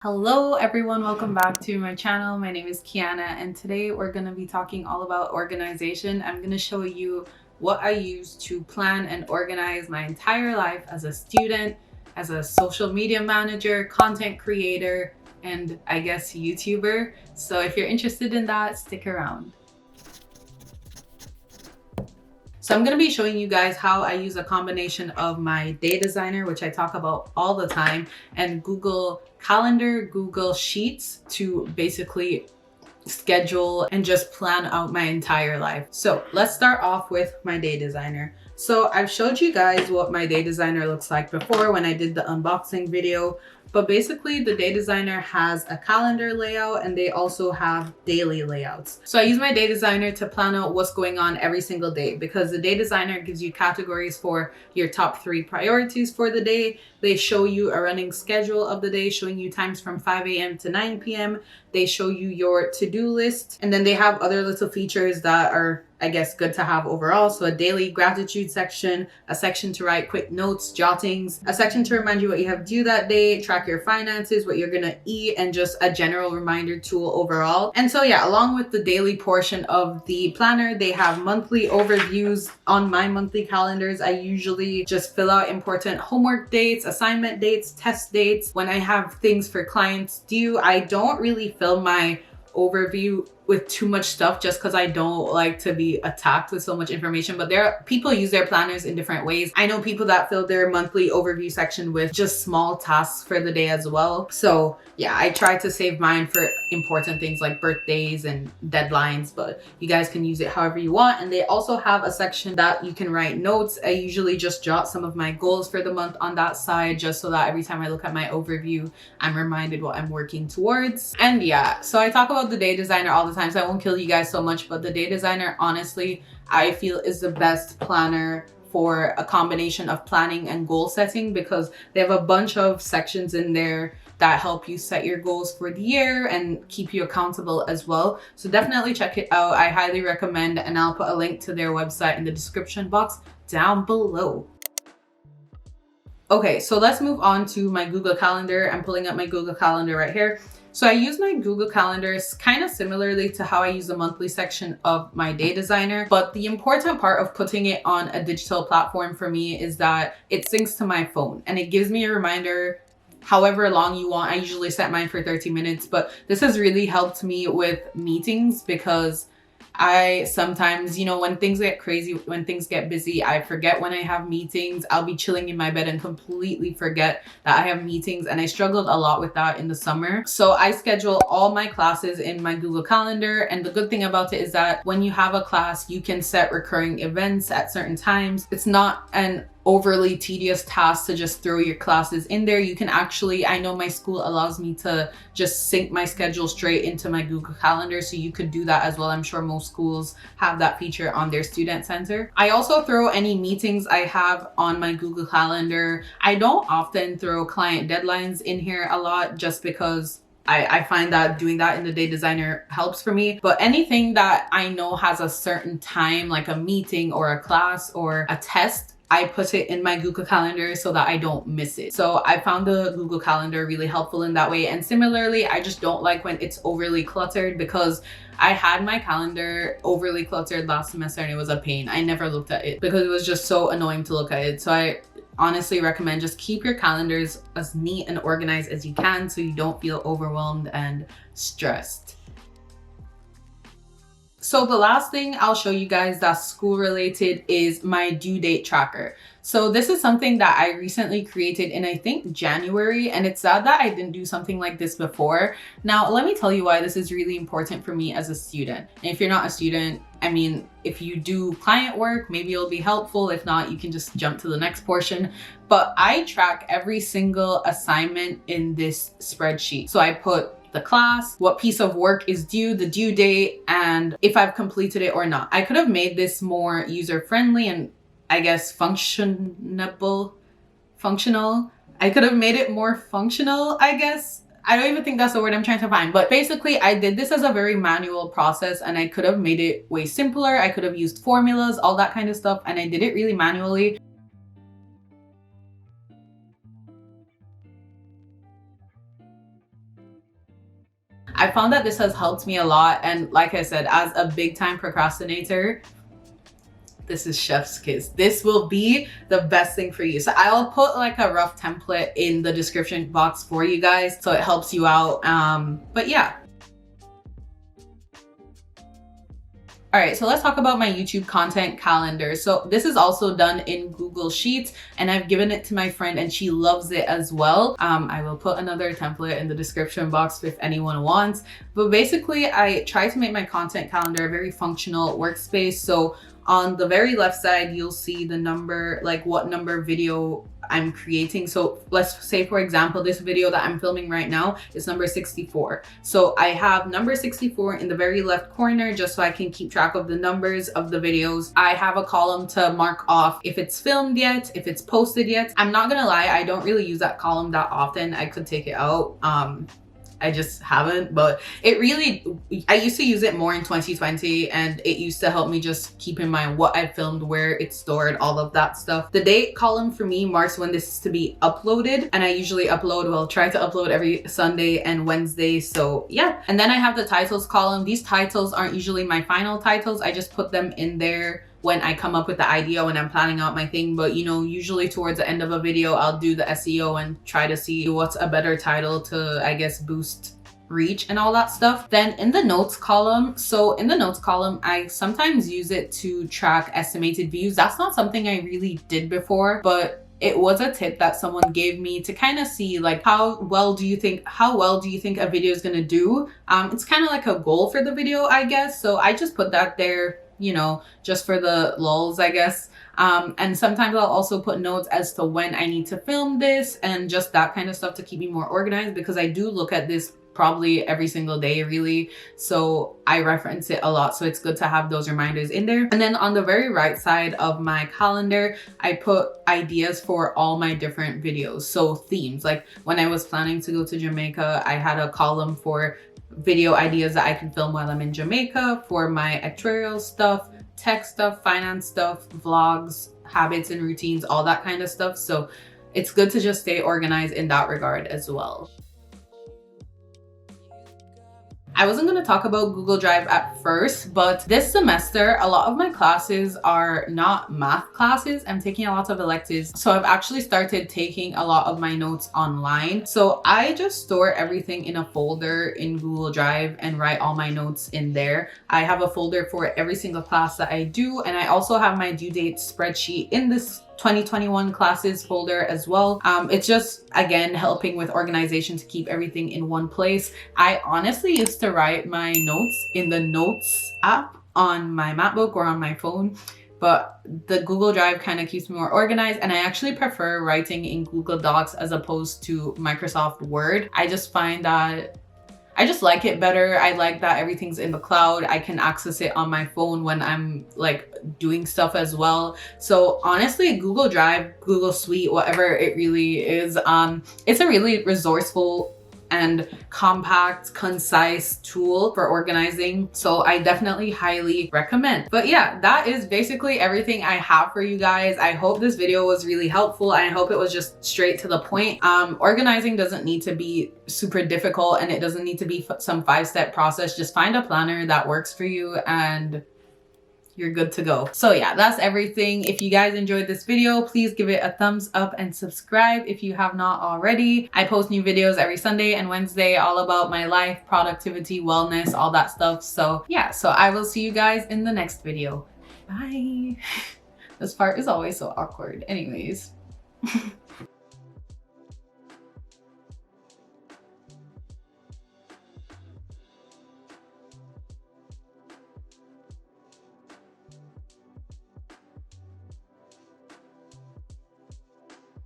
Hello everyone, welcome back to my channel. My name is Keiana and today we're going to be talking all about organization. I'm going to show you what I use to plan and organize my entire life as a student, as a social media manager, content creator, and I guess YouTuber. So if you're interested in that, stick around. So I'm going to be showing you guys how I use a combination of my day designer, which I talk about all the time, and Google Calendar, Google Sheets to basically schedule and just plan out my entire life. So let's start off with my day designer. So I've showed you guys what my day designer looks like before when I did the unboxing video, but basically the day designer has a calendar layout and they also have daily layouts. So I use my day designer to plan out what's going on every single day because the day designer gives you categories for your top 3 priorities for the day. They show you a running schedule of the day, showing you times from 5 a.m. to 9 p.m. They show you your to-do list, and then they have other little features that are, I guess, good to have overall. So a daily gratitude section, a section to write quick notes, jottings, a section to remind you what you have due that day, track your finances, what you're gonna eat, and just a general reminder tool overall. And so yeah, along with the daily portion of the planner, they have monthly overviews. On my monthly calendars, I usually just fill out important homework dates, assignment dates, test dates. When I have things for clients due, I don't really fill my overview with too much stuff just because I don't like to be attacked with so much information. But there are people use their planners in different ways. I know people that fill their monthly overview section with just small tasks for the day as well. So yeah, I try to save mine for important things like birthdays and deadlines, but you guys can use it however you want. And they also have a section that you can write notes. I usually just jot some of my goals for the month on that side, just so that every time I look at my overview, I'm reminded what I'm working towards. And yeah, so I talk about the day designer all the time, so I won't kill you guys so much, but the day designer, honestly, I feel is the best planner for a combination of planning and goal setting because they have a bunch of sections in there that help you set your goals for the year and keep you accountable as well. So definitely check it out. I highly recommend, and I'll put a link to their website in the description box down below. Okay, so let's move on to my Google Calendar. I'm pulling up my Google Calendar right here. So I use my Google Calendars kind of similarly to how I use the monthly section of my day designer. But the important part of putting it on a digital platform for me is that it syncs to my phone and it gives me a reminder however long you want. I usually set mine for 30 minutes, but this has really helped me with meetings because I sometimes, when things get crazy, when things get busy, I forget when I have meetings. I'll be chilling in my bed and completely forget that I have meetings. And I struggled a lot with that in the summer. So I schedule all my classes in my Google Calendar. And the good thing about it is that when you have a class, you can set recurring events at certain times. It's not an overly tedious task to just throw your classes in there. You can actually, I know my school allows me to just sync my schedule straight into my Google Calendar, so you could do that as well. I'm sure most schools have that feature on their student center. I also throw any meetings I have on my Google Calendar. I don't often throw client deadlines in here a lot just because I find that doing that in the day designer helps for me. But anything that I know has a certain time, like a meeting or a class or a test, I put it in my Google Calendar so that I don't miss it. So I found the Google Calendar really helpful in that way. And similarly, I just don't like when it's overly cluttered because I had my calendar overly cluttered last semester and it was a pain. I never looked at it because it was just so annoying to look at it. So I honestly recommend just keep your calendars as neat and organized as you can so you don't feel overwhelmed and stressed. So the last thing I'll show you guys that's school related is my due date tracker. So this is something that I recently created in, I think, January, and it's sad that I didn't do something like this before. Now, let me tell you why this is really important for me as a student. And if you're not a student, I mean, if you do client work, maybe it'll be helpful. If not, you can just jump to the next portion. But I track every single assignment in this spreadsheet. So I put the class, what piece of work is due, the due date, and if I've completed it or not. I could have made this more user-friendly and I guess functional. I could have made it more functional, I guess. I don't even think that's the word I'm trying to find, but basically I did this as a very manual process and I could have made it way simpler. I could have used formulas, all that kind of stuff, and I did it really manually. I found that this has helped me a lot. And like I said, as a big time procrastinator, this is chef's kiss. This will be the best thing for you. So I'll put like a rough template in the description box for you guys so it helps you out. But yeah. All right, so let's talk about my YouTube content calendar. So this is also done in Google Sheets, and I've given it to my friend and she loves it as well. I will put another template in the description box if anyone wants. But basically, I try to make my content calendar a very functional workspace. So on the very left side, you'll see the number, like what number video I'm creating. So let's say, for example, this video that I'm filming right now is number 64. So I have number 64 in the very left corner just so I can keep track of the numbers of the videos. I have a column to mark off if it's filmed yet, if it's posted yet. I'm not gonna lie, I don't really use that column that often. I could take it out. I just haven't, but it really, I used to use it more in 2020 and it used to help me just keep in mind what I filmed, where it's stored, all of that stuff. The date column for me marks when this is to be uploaded, and I usually upload, well, try to upload every Sunday and Wednesday. So yeah. And then I have the titles column. These titles aren't usually my final titles. I just put them in there when I come up with the idea, when I'm planning out my thing. But you know, usually towards the end of a video, I'll do the SEO and try to see what's a better title to, I guess, boost reach and all that stuff. Then in the notes column, so in the notes column, I sometimes use it to track estimated views. That's not something I really did before, but it was a tip that someone gave me to kind of see like how well do you think a video is gonna do. It's kind of like a goal for the video, I guess. So I just put that there, you know, just for the lulz, I guess. And sometimes I'll also put notes as to when I need to film this and just that kind of stuff to keep me more organized, because I do look at this probably every single day, really. So I reference it a lot. So it's good to have those reminders in there. And then on the very right side of my calendar, I put ideas for all my different videos. So themes, like when I was planning to go to Jamaica, I had a column for video ideas that I can film while I'm in Jamaica, for my actuarial stuff, tech stuff, finance stuff, vlogs, habits and routines, all that kind of stuff. So it's good to just stay organized in that regard as well. I wasn't going to talk about Google Drive at first, but this semester, a lot of my classes are not math classes. I'm taking a lot of electives. So I've actually started taking a lot of my notes online. So I just store everything in a folder in Google Drive and write all my notes in there. I have a folder for every single class that I do. And I also have my due date spreadsheet in this 2021 classes folder as well. It's just, again, helping with organization to keep everything in one place. I honestly used to write my notes in the Notes app on my MacBook or on my phone, but the Google Drive kind of keeps me more organized, and I actually prefer writing in Google Docs as opposed to Microsoft Word. I just find that I just like it better. I like that everything's in the cloud. I can access it on my phone when I'm like doing stuff as well. So honestly, Google Drive, Google Suite, whatever it really is, it's a really resourceful and compact, concise tool for organizing. So I definitely highly recommend. But yeah, that is basically everything I have for you guys. I hope this video was really helpful, and I hope it was just straight to the point. Organizing doesn't need to be super difficult, and it doesn't need to be some 5-step process. Just find a planner that works for you and you're good to go. So yeah, that's everything. If you guys enjoyed this video, please give it a thumbs up and subscribe if you have not already. I post new videos every Sunday and Wednesday all about my life, productivity, wellness, all that stuff. So yeah, so I will see you guys in the next video. Bye. This part is always so awkward. Anyways.